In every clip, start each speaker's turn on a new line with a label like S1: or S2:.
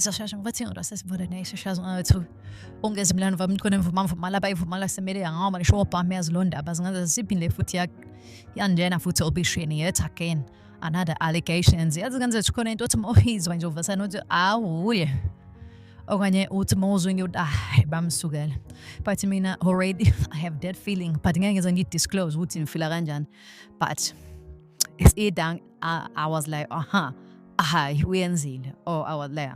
S1: Zashasha vating rasas vorene shashas to ungezimlana vamkone vumala by vumala semede and how show up as londa bazanga zipping le futi yandena futhi obishini yet again another allegations yaziganze chikona into othimohizwa nje uvasana uthi awuye okanye uthi mawuzwini uthi bamsukela but mina already I have that feeling but ngeke ngize ngidisclose ukuthi ngifila kanjani but it's either I was like uyenzile or I was like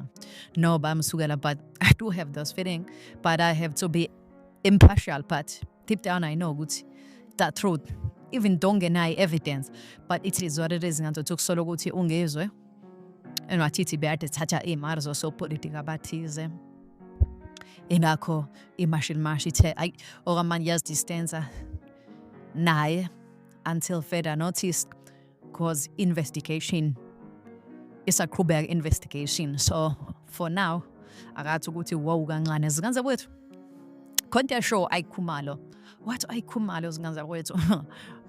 S1: no bamsukela but I do have this feeling but I have to be impartial but deep down I know ukuthi that truth even don't get evidence but it is what it is ngathi ukusolo ukuthi ungezwe enwathi beade thatha imali zopolitika bathize ingakho imashini mashi the ay okamanje yazidistancer naye until further notice cause investigation is a Kruberg investigation so for now akathi ukuthi wow kancane ziganze kwethu konke show ayikhumalo what ayikhumalo ziganze kwethu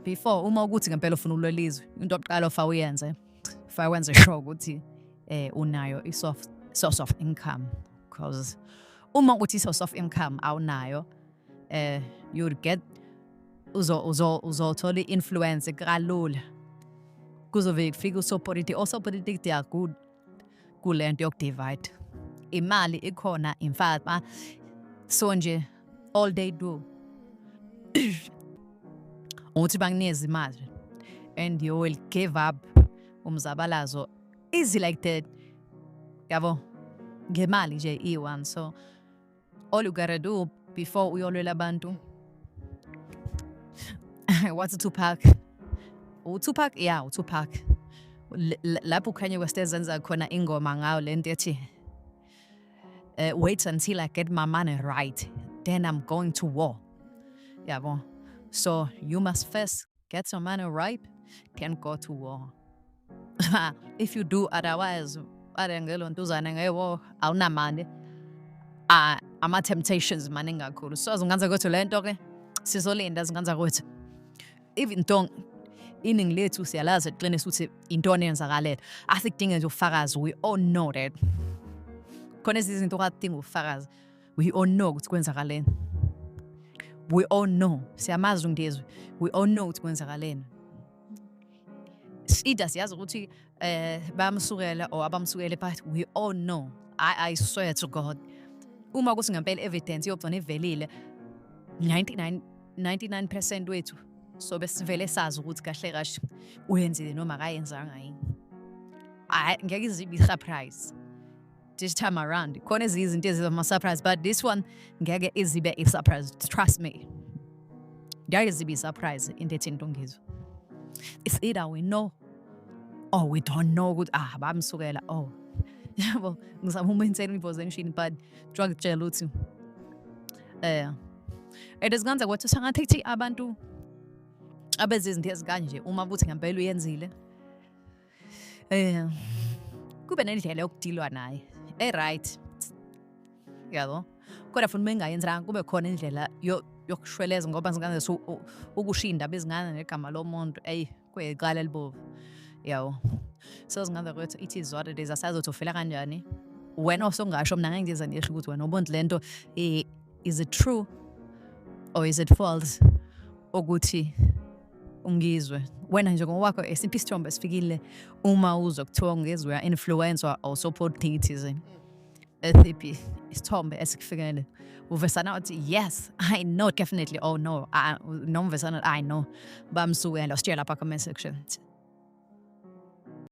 S1: before uma ukuthi ngempela ufuna ulwelizwe into oqala ofa uyenze fa wenze show ukuthi unayo source of income because uma uthi source of income awunayo you'll get uzothola influence kalula kuzove kufika usopolitiki they are good kulento yokudivide imali ikhona in fact so nje all they do uthi bangineza imali and you will give up umzabalazo easy like that yabo ngemali nje i1 so all you gotta do before uyolwela abantu what's Tupac yeah Tupac lapho Kanye West ezenza khona ingoma ngayo lento ethi wait until I get my money right then I'm going to war yabo so you must first get your money right then go to war if you do otherwise arengelo ntuzana ngewo awunamali ama temptations maningi kakhulu so zinganza ukuthi lento ke sizolinda zinganza ukuthi even though iningi lethu siyalazi eqinisa ukuthi into enenzakalela asikudinge nje ufakazi we all know that khona izinto okadinga ufakazi we all know ukuthi kwenzakaleni we all know siyamazi ngizwe we all know ukuthi kwenzakaleni sida siyazi ukuthi bamsukela or abamsukele but we all know I swear to God uma kuthi ngempela evidence yobona ivelile 99% wethu so besivele sazi ukuthi kahle kahle uyenzile noma akayenzanga yini ngeke izibe surprise this time around khona izinto ezizama surprise but this one ngeke izibe a surprise trust me there is be surprise into ethinto ngizwe it's either we know or we don't know ukuthi bamsukela yabo ngizama umentsela position but drug tshela uthi it is ganze kwathi sangathi abantu abezizinto ezikanje uma buthi ngempela uyenzile kube nendlela yokudilwa naye right yabo kodwa futhi mengayenzanga kube khona indlela yokushweleza ngoba zinganze ukushinda bezingana negama lomuntu kuyiqala libovu yawo so zinganze kwethu it is what it is asazothi ufela kanjani wena osongasho mina ngeke ngize ngisho ukuthi wena ubonke lento is it true or is it false ukuthi ungizwe wena nje ngokwakho esiphi isithombe esifikile uma uzokuthiwa ungizwe influencer or sopolitician esiphi isithombe esikufikele uvesana uthi yes I know definitely oh no nomvesana I know bamsukela sitshela lapha comment section